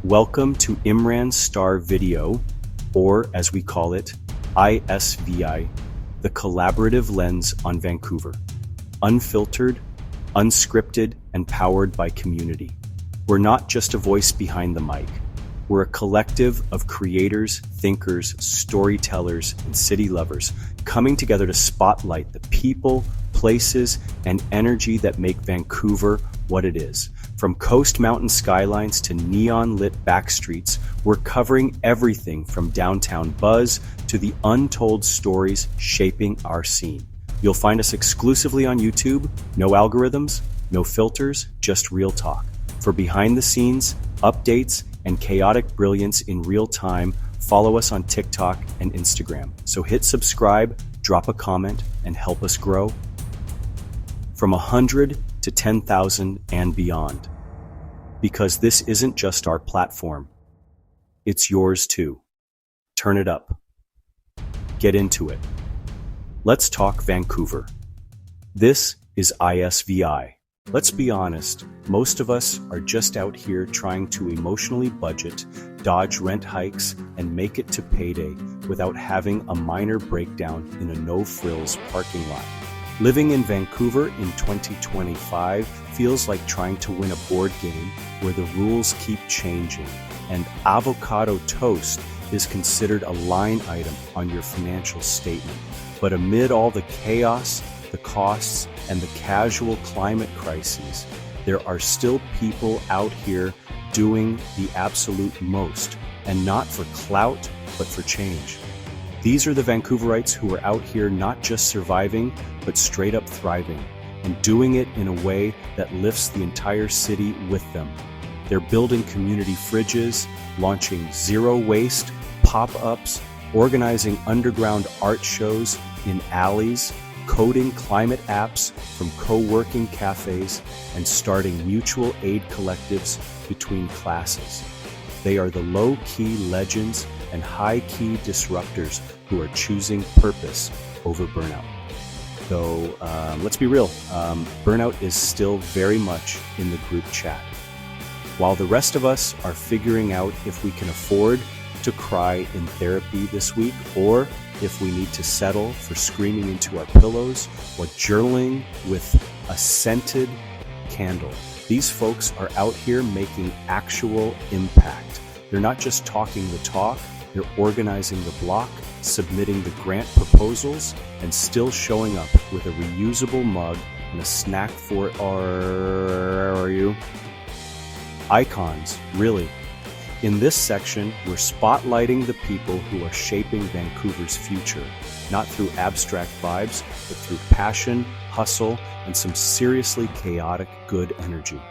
Welcome to IMRAN STAR video, or as we call it, ISVi, the collaborative lens on Vancouver. Unfiltered, unscripted, and powered by community. We're not just a voice behind the mic. We're a collective of creators, thinkers, storytellers, and city lovers coming together to spotlight the people, places, and energy that make Vancouver what it is. From coast mountain skylines to neon-lit backstreets, we're covering everything from downtown buzz to the untold stories shaping our scene. You'll find us exclusively on YouTube, no algorithms, no filters, just real talk. For behind the scenes, updates, and chaotic brilliance in real time, follow us on TikTok and Instagram. So hit subscribe, drop a comment, and help us grow. From 100 to 10,000 and beyond. Because this isn't just our platform. It's yours too. Turn it up. Get into it. Let's talk Vancouver. This is ISVi. Let's be honest, most of us are just out here trying to emotionally budget, dodge rent hikes, and make it to payday without having a minor breakdown in a no-frills parking lot. Living in Vancouver in 2025 feels like trying to win a board game where the rules keep changing, and avocado toast is considered a line item on your financial statement. But amid all the chaos, the costs, and the casual climate crises, there are still people out here doing the absolute most, and not for clout, but for change. These are the Vancouverites who are out here not just surviving, but straight up thriving, and doing it in a way that lifts the entire city with them. They're building community fridges, launching zero waste pop-ups, organizing underground art shows in alleys, coding climate apps from co-working cafes, and starting mutual aid collectives between classes. They are the low-key legends and high-key disruptors who are choosing purpose over burnout. Though, let's be real, burnout is still very much in the group chat. While the rest of us are figuring out if we can afford to cry in therapy this week, or if we need to settle for screaming into our pillows or journaling with a scented candle. These folks are out here making actual impact. They're not just talking the talk, they're organizing the block, submitting the grant proposals, and still showing up with a reusable mug and a snack for you. Icons, really. In this section, we're spotlighting the people who are shaping Vancouver's future, not through abstract vibes, but through passion, hustle, and some seriously chaotic good energy.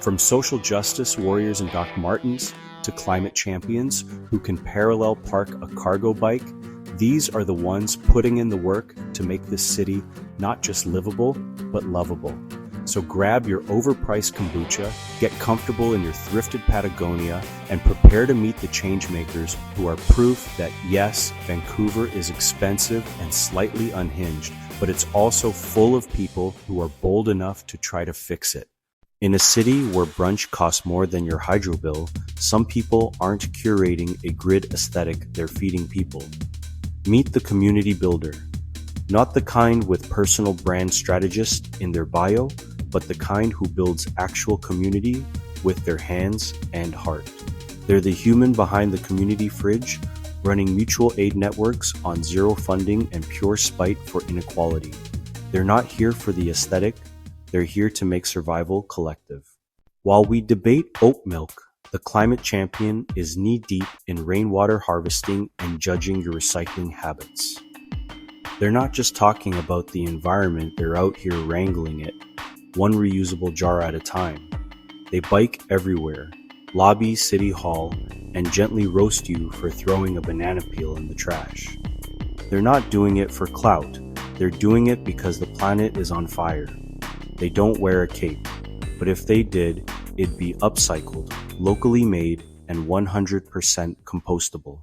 From social justice warriors in Doc Martens to climate champions who can parallel park a cargo bike, these are the ones putting in the work to make this city not just livable, but lovable. So grab your overpriced kombucha, get comfortable in your thrifted Patagonia, and prepare to meet the changemakers who are proof that yes, Vancouver is expensive and slightly unhinged, but it's also full of people who are bold enough to try to fix it. In a city where brunch costs more than your hydro bill, some people aren't curating a grid aesthetic, they're feeding people. Meet the community builder. Not the kind with personal brand strategist in their bio, but the kind who builds actual community with their hands and heart. They're the human behind the community fridge, running mutual aid networks on zero funding and pure spite for inequality. They're not here for the aesthetic, they're here to make survival collective. While we debate oat milk, the climate champion is knee-deep in rainwater harvesting and judging your recycling habits. They're not just talking about the environment, they're out here wrangling it, one reusable jar at a time. They bike everywhere, lobby City Hall, and gently roast you for throwing a banana peel in the trash. They're not doing it for clout, they're doing it because the planet is on fire. They don't wear a cape, but if they did, it'd be upcycled, locally made, and 100% compostable.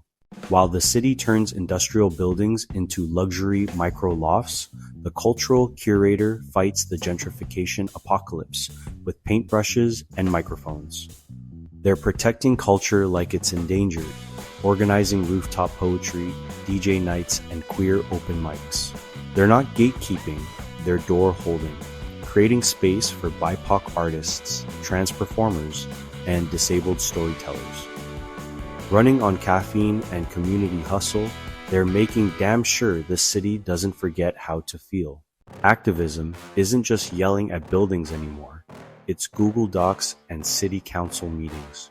While the city turns industrial buildings into luxury micro-lofts, the cultural curator fights the gentrification apocalypse with paintbrushes and microphones. They're protecting culture like it's endangered, organizing rooftop poetry, DJ nights, and queer open mics. They're not gatekeeping, they're door holding, creating space for BIPOC artists, trans performers, and disabled storytellers. Running on caffeine and community hustle, they're making damn sure the city doesn't forget how to feel. Activism isn't just yelling at buildings anymore. It's Google Docs and city council meetings.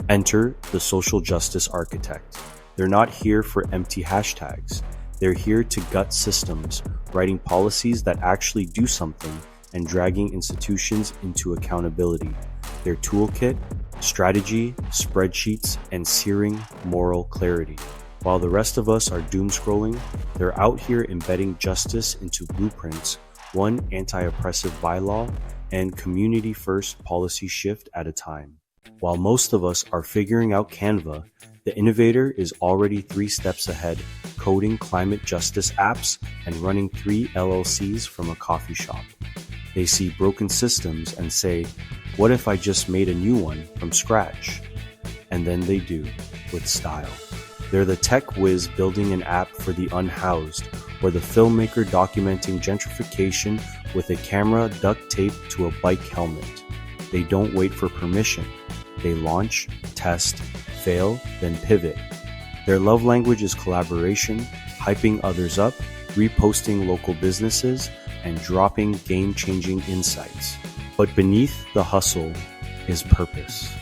Enter the social justice architect. They're not here for empty hashtags. They're here to gut systems, writing policies that actually do something and dragging institutions into accountability. Their toolkit: strategy, spreadsheets, and searing moral clarity. While the rest of us are doom scrolling, they're out here embedding justice into blueprints, one anti-oppressive bylaw and community-first policy shift at a time. While most of us are figuring out Canva, the innovator is already 3 steps ahead, coding climate justice apps and running 3 LLCs from a coffee shop. They see broken systems and say, what if I just made a new one from scratch? And then they do, with style. They're the tech whiz building an app for the unhoused, or the filmmaker documenting gentrification with a camera duct taped to a bike helmet. They don't wait for permission. They launch, test, fail, then pivot. Their love language is collaboration, hyping others up, reposting local businesses, and dropping game-changing insights. But beneath the hustle is purpose.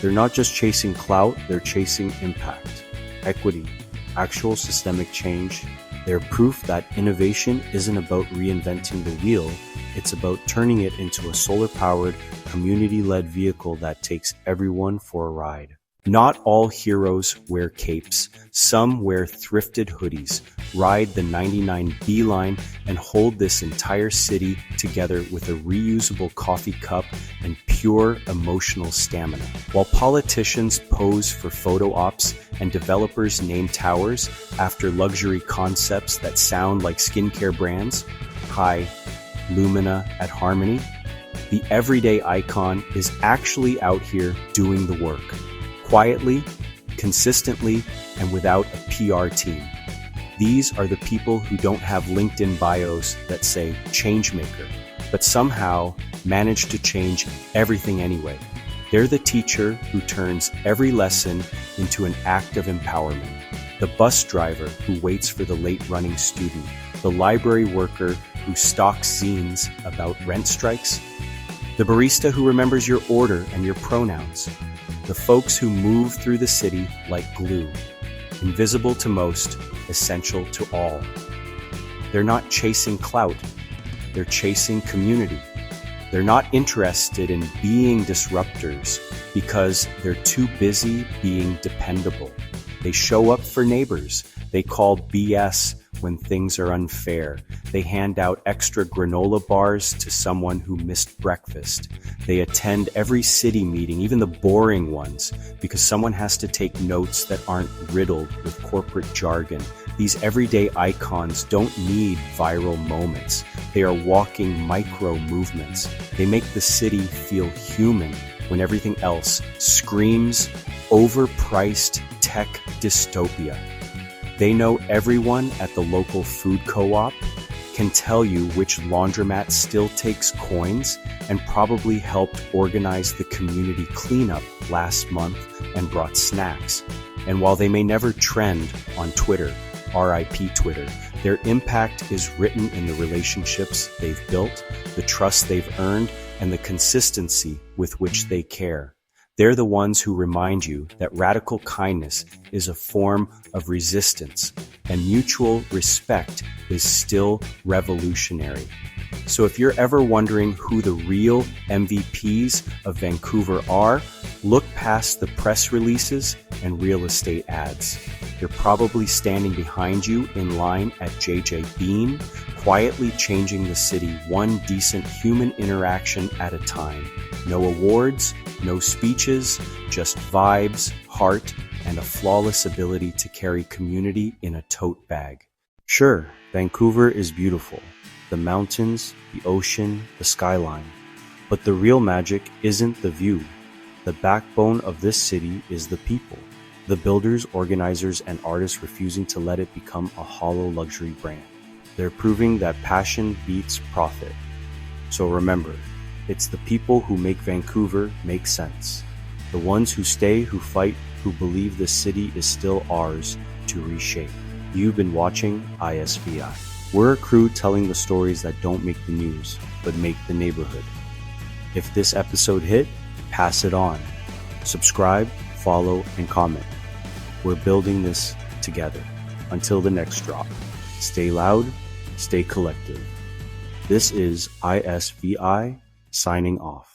They're not just chasing clout, they're chasing impact, equity, actual systemic change. They're proof that innovation isn't about reinventing the wheel, it's about turning it into a solar-powered, community-led vehicle that takes everyone for a ride. Not all heroes wear capes. Some wear thrifted hoodies, ride the 99 beeline, and hold this entire city together with a reusable coffee cup and pure emotional stamina. While politicians pose for photo ops and developers name towers after luxury concepts that sound like skincare brands, hi, Lumina at Harmony, the everyday icon is actually out here doing the work. Quietly, consistently, and without a PR team. These are the people who don't have LinkedIn bios that say changemaker, but somehow manage to change everything anyway. They're the teacher who turns every lesson into an act of empowerment. The bus driver who waits for the late running student. The library worker who stalks zines about rent strikes. The barista who remembers your order and your pronouns. The folks who move through the city like glue, invisible to most, essential to all. They're not chasing clout, they're chasing community. They're not interested in being disruptors because they're too busy being dependable. They show up for neighbors. They call BS when things are unfair. They hand out extra granola bars to someone who missed breakfast. They attend every city meeting, even the boring ones, because someone has to take notes that aren't riddled with corporate jargon. These everyday icons don't need viral moments. They are walking micro movements. They make the city feel human when everything else screams overpriced tech dystopia. They know everyone at the local food co-op, can tell you which laundromat still takes coins, and probably helped organize the community cleanup last month and brought snacks. And while they may never trend on Twitter, RIP Twitter, their impact is written in the relationships they've built, the trust they've earned, and the consistency with which they care. They're the ones who remind you that radical kindness is a form of resistance and mutual respect is still revolutionary. So if you're ever wondering who the real MVPs of Vancouver are, look past the press releases and real estate ads. They're probably standing behind you in line at JJ Bean, quietly changing the city one decent human interaction at a time. No awards, no speeches, just vibes, heart, and a flawless ability to carry community in a tote bag. Sure, Vancouver is beautiful. The mountains, the ocean, the skyline. But the real magic isn't the view. The backbone of this city is the people. The builders, organizers, and artists refusing to let it become a hollow luxury brand. They're proving that passion beats profit. So remember, it's the people who make Vancouver make sense. The ones who stay, who fight, who believe the city is still ours to reshape. You've been watching ISVi. We're a crew telling the stories that don't make the news, but make the neighborhood. If this episode hit, pass it on. Subscribe, follow, and comment. We're building this together. Until the next drop, stay loud, stay collective. This is ISVi signing off.